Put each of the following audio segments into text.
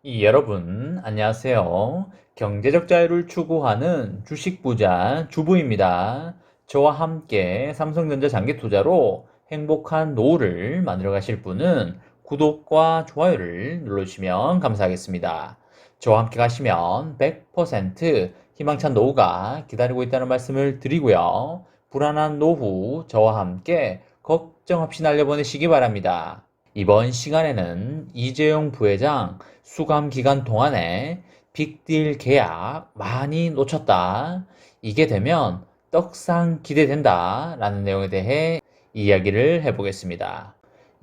여러분, 안녕하세요. 경제적 자유를 추구하는 주식 부자 주부입니다. 저와 함께 삼성전자 장기 투자로 행복한 노후를 만들어 가실 분은 구독과 좋아요를 눌러주시면 감사하겠습니다. 저와 함께 가시면 100% 희망찬 노후가 기다리고 있다는 말씀을 드리고요. 불안한 노후 저와 함께 걱정 없이 날려보내시기 바랍니다. 이번 시간에는 이재용 부회장 수감 기간 동안에 빅딜 계약 많이 놓쳤다. 이게 되면 떡상 기대된다. 라는 내용에 대해 이야기를 해보겠습니다.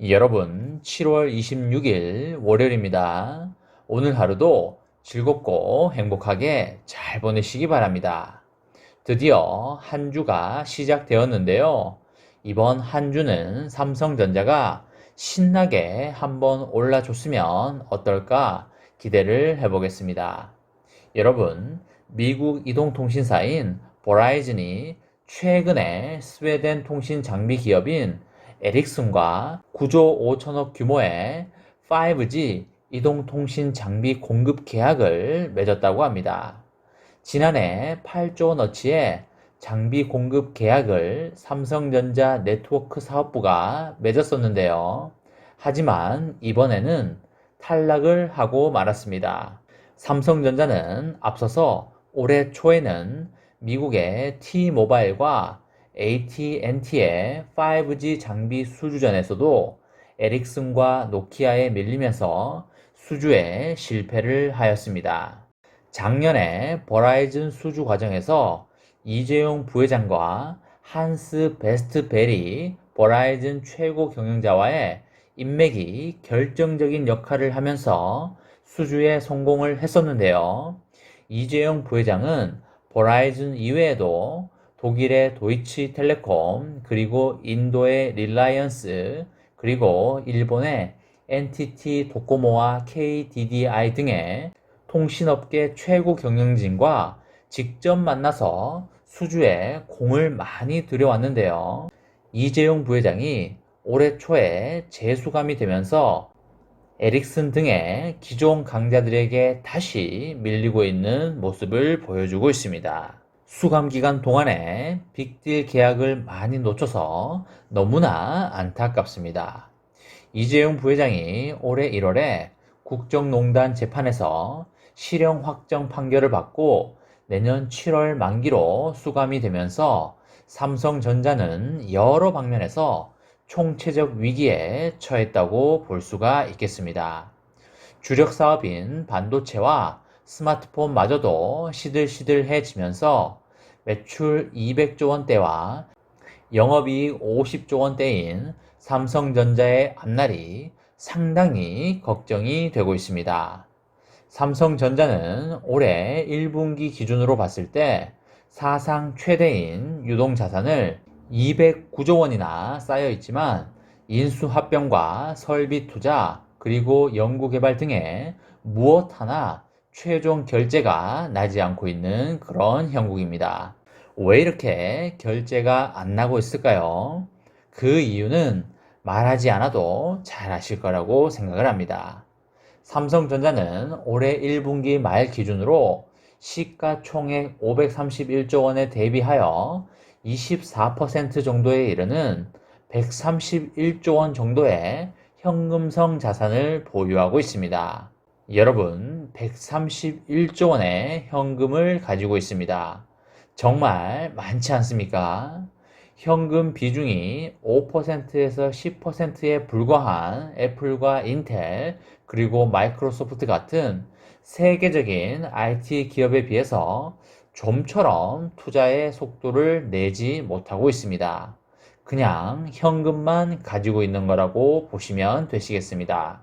여러분, 7월 26일 월요일입니다. 오늘 하루도 즐겁고 행복하게 잘 보내시기 바랍니다. 드디어 한 주가 시작되었는데요. 이번 한 주는 삼성전자가 신나게 한번 올라줬으면 어떨까 기대를 해보겠습니다. 여러분, 미국 이동통신사인 버라이즌이 최근에 스웨덴 통신 장비 기업인 에릭슨과 9조 5천억 규모의 5G 이동통신 장비 공급 계약을 맺었다고 합니다. 지난해 8조 원어치의 장비 공급 계약을 삼성전자 네트워크 사업부가 맺었었는데요. 하지만 이번에는 탈락을 하고 말았습니다. 삼성전자는 앞서서 올해 초에는 미국의 T-모바일과 AT&T의 5G 장비 수주전에서도 에릭슨과 노키아에 밀리면서 수주에 실패를 하였습니다. 작년에 버라이즌 수주 과정에서 이재용 부회장과 한스 베스트벨이 버라이즌 최고 경영자와의 인맥이 결정적인 역할을 하면서 수주에 성공을 했었는데요. 이재용 부회장은 버라이즌 이외에도 독일의 도이치텔레콤, 그리고 인도의 릴라이언스, 그리고 일본의 NTT 도코모와 KDDI 등의 통신업계 최고 경영진과 직접 만나서 수주에 공을 많이 들여왔는데요. 이재용 부회장이 올해 초에 재수감이 되면서 에릭슨 등의 기존 강자들에게 다시 밀리고 있는 모습을 보여주고 있습니다. 수감 기간 동안에 빅딜 계약을 많이 놓쳐서 너무나 안타깝습니다. 이재용 부회장이 올해 1월에 국정농단 재판에서 실형 확정 판결을 받고 내년 7월 만기로 수감이 되면서 삼성전자는 여러 방면에서 총체적 위기에 처했다고 볼 수가 있겠습니다. 주력 사업인 반도체와 스마트폰마저도 시들시들해지면서 매출 200조 원대와 영업이익 50조 원대인 삼성전자의 앞날이 상당히 걱정이 되고 있습니다. 삼성전자는 올해 1분기 기준으로 봤을 때 사상 최대인 유동자산을 209조 원이나 쌓여 있지만 인수합병과 설비 투자 그리고 연구개발 등의 무엇 하나 최종 결제가 나지 않고 있는 그런 형국입니다. 왜 이렇게 결제가 안 나고 있을까요? 그 이유는 말하지 않아도 잘 아실 거라고 생각을 합니다. 삼성전자는 올해 1분기 말 기준으로 시가총액 531조 원에 대비하여 24% 정도에 이르는 131조 원 정도의 현금성 자산을 보유하고 있습니다. 여러분, 131조 원의 현금을 가지고 있습니다. 정말 많지 않습니까? 현금 비중이 5%에서 10%에 불과한 애플과 인텔, 그리고 마이크로소프트 같은 세계적인 IT 기업에 비해서 좀처럼 투자의 속도를 내지 못하고 있습니다. 그냥 현금만 가지고 있는 거라고 보시면 되시겠습니다.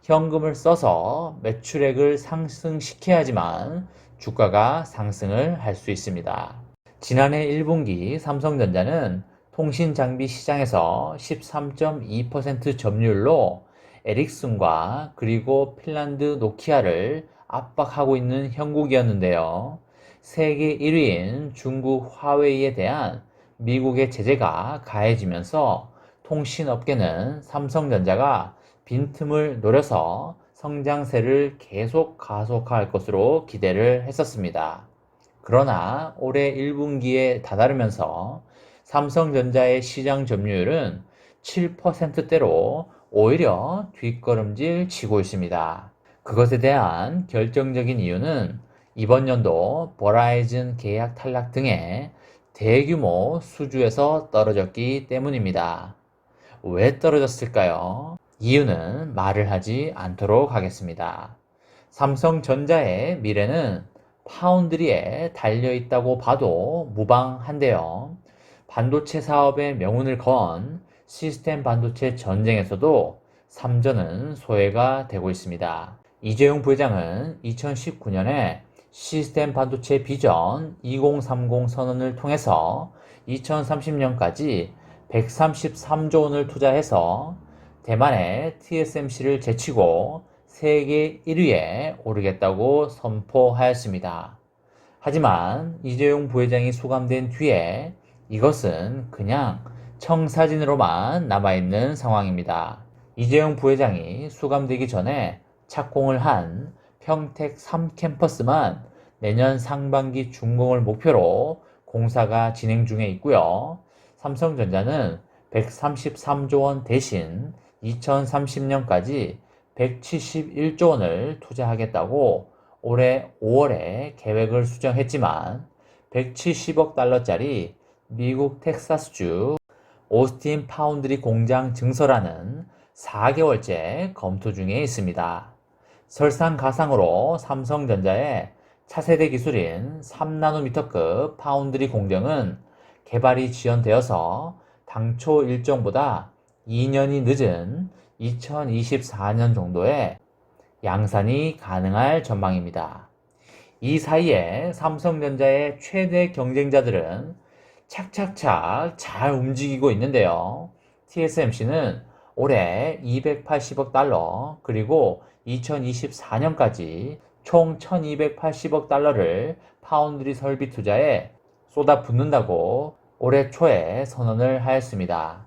현금을 써서 매출액을 상승시켜야지만 주가가 상승을 할 수 있습니다. 지난해 1분기 삼성전자는 통신장비 시장에서 13.2% 점유율로 에릭슨과 그리고 핀란드 노키아를 압박하고 있는 형국이었는데요. 세계 1위인 중국 화웨이에 대한 미국의 제재가 가해지면서 통신업계는 삼성전자가 빈틈을 노려서 성장세를 계속 가속화할 것으로 기대를 했었습니다. 그러나 올해 1분기에 다다르면서 삼성전자의 시장 점유율은 7%대로 오히려 뒷걸음질 치고 있습니다. 그것에 대한 결정적인 이유는 이번 연도 버라이즌 계약 탈락 등의 대규모 수주에서 떨어졌기 때문입니다. 왜 떨어졌을까요? 이유는 말을 하지 않도록 하겠습니다. 삼성전자의 미래는 파운드리에 달려있다고 봐도 무방한데요. 반도체 사업의 명운을 건 시스템 반도체 전쟁에서도 삼전은 소외가 되고 있습니다. 이재용 부회장은 2019년에 시스템 반도체 비전 2030 선언을 통해서 2030년까지 133조 원을 투자해서 대만의 TSMC를 제치고 세계 1위에 오르겠다고 선포하였습니다. 하지만 이재용 부회장이 수감된 뒤에 이것은 그냥 청사진으로만 남아있는 상황입니다. 이재용 부회장이 수감되기 전에 착공을 한 평택 3캠퍼스만 내년 상반기 준공을 목표로 공사가 진행 중에 있고요. 삼성전자는 133조 원 대신 2030년까지 171조 원을 투자하겠다고 올해 5월에 계획을 수정했지만 170억 달러짜리 미국 텍사스주 오스틴 파운드리 공장 증설안은 4개월째 검토 중에 있습니다. 설상가상으로 삼성전자의 차세대 기술인 3나노미터급 파운드리 공정은 개발이 지연되어서 당초 일정보다 2년이 늦은 2024년 정도에 양산이 가능할 전망입니다. 이 사이에 삼성전자의 최대 경쟁자들은 착착착 잘 움직이고 있는데요. TSMC는 올해 280억 달러 그리고 2024년까지 총 1280억 달러를 파운드리 설비 투자에 쏟아붓는다고 올해 초에 선언을 하였습니다.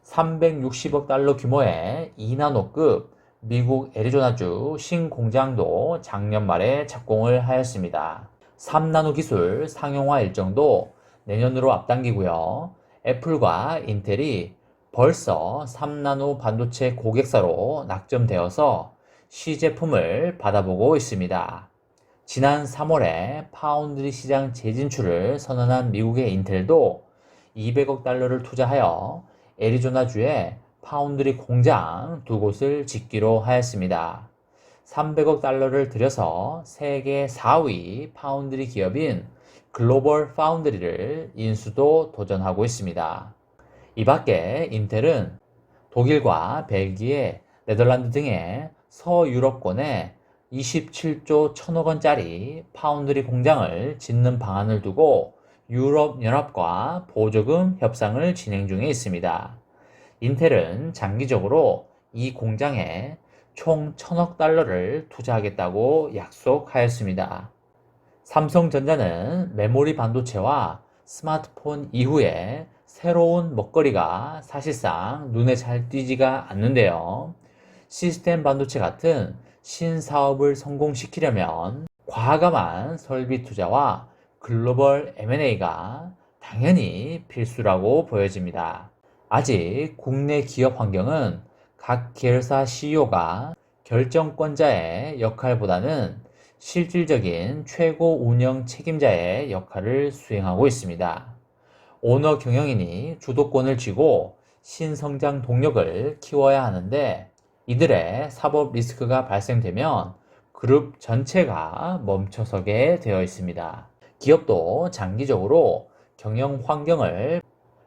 360억 달러 규모의 2나노급 미국 애리조나주 신공장도 작년 말에 착공을 하였습니다. 3나노 기술 상용화 일정도 내년으로 앞당기고요. 애플과 인텔이 벌써 3나노 반도체 고객사로 낙점되어서 시제품을 받아보고 있습니다. 지난 3월에 파운드리 시장 재진출을 선언한 미국의 인텔도 200억 달러를 투자하여 애리조나주에 파운드리 공장 2곳을 짓기로 하였습니다. 300억 달러를 들여서 세계 4위 파운드리 기업인 글로벌 파운드리를 인수도 도전하고 있습니다. 이 밖에 인텔은 독일과 벨기에, 네덜란드 등의 서유럽권에 27조 1천억 원짜리 파운드리 공장을 짓는 방안을 두고 유럽연합과 보조금 협상을 진행 중에 있습니다. 인텔은 장기적으로 이 공장에 총 1천억 달러를 투자하겠다고 약속하였습니다. 삼성전자는 메모리 반도체와 스마트폰 이후에 새로운 먹거리가 사실상 눈에 잘 띄지가 않는데요. 시스템 반도체 같은 신사업을 성공시키려면 과감한 설비 투자와 글로벌 M&A가 당연히 필수라고 보여집니다. 아직 국내 기업 환경은 각 계열사 CEO가 결정권자의 역할보다는 실질적인 최고 운영 책임자의 역할을 수행하고 있습니다. 오너 경영인이 주도권을 쥐고 신성장 동력을 키워야 하는데 이들의 사법 리스크가 발생되면 그룹 전체가 멈춰서게 되어 있습니다. 기업도 장기적으로 경영 환경을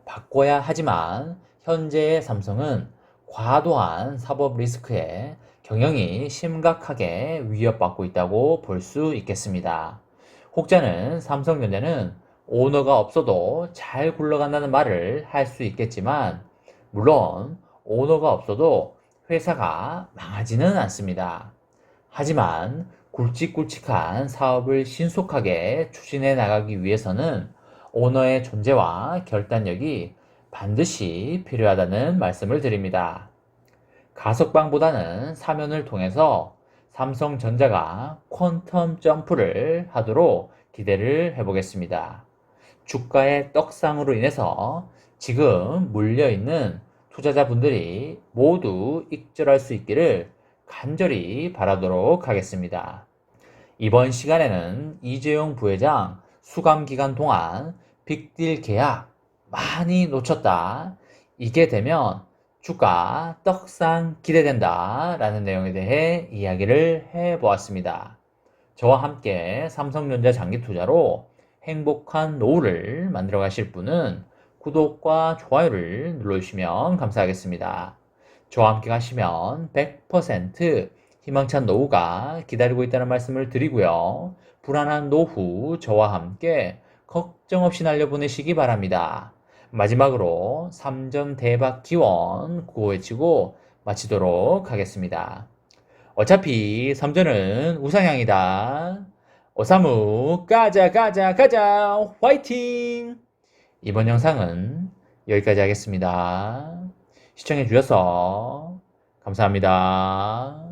바꿔야 하지만 현재의 삼성은 과도한 사법 리스크에 경영이 심각하게 위협받고 있다고 볼 수 있겠습니다. 혹자는 삼성전자는 오너가 없어도 잘 굴러간다는 말을 할 수 있겠지만 물론 오너가 없어도 회사가 망하지는 않습니다. 하지만 굵직굵직한 사업을 신속하게 추진해 나가기 위해서는 오너의 존재와 결단력이 반드시 필요하다는 말씀을 드립니다. 가석방보다는 사면을 통해서 삼성전자가 퀀텀 점프를 하도록 기대를 해보겠습니다. 주가의 떡상으로 인해서 지금 물려있는 투자자분들이 모두 익절할 수 있기를 간절히 바라도록 하겠습니다. 이번 시간에는 이재용 부회장 수감 기간 동안 빅딜 계약 많이 놓쳤다. 이게 되면 주가 떡상 기대된다 라는 내용에 대해 이야기를 해보았습니다. 저와 함께 삼성전자 장기 투자로 행복한 노후를 만들어 가실 분은 구독과 좋아요를 눌러주시면 감사하겠습니다. 저와 함께 가시면 100% 희망찬 노후가 기다리고 있다는 말씀을 드리고요. 불안한 노후 저와 함께 걱정 없이 날려보내시기 바랍니다. 마지막으로 3전 대박 기원 구호 외치고 마치도록 하겠습니다. 어차피 3전은 우상향이다. 오사무 가자 가자 가자 화이팅! 이번 영상은 여기까지 하겠습니다. 시청해 주셔서 감사합니다.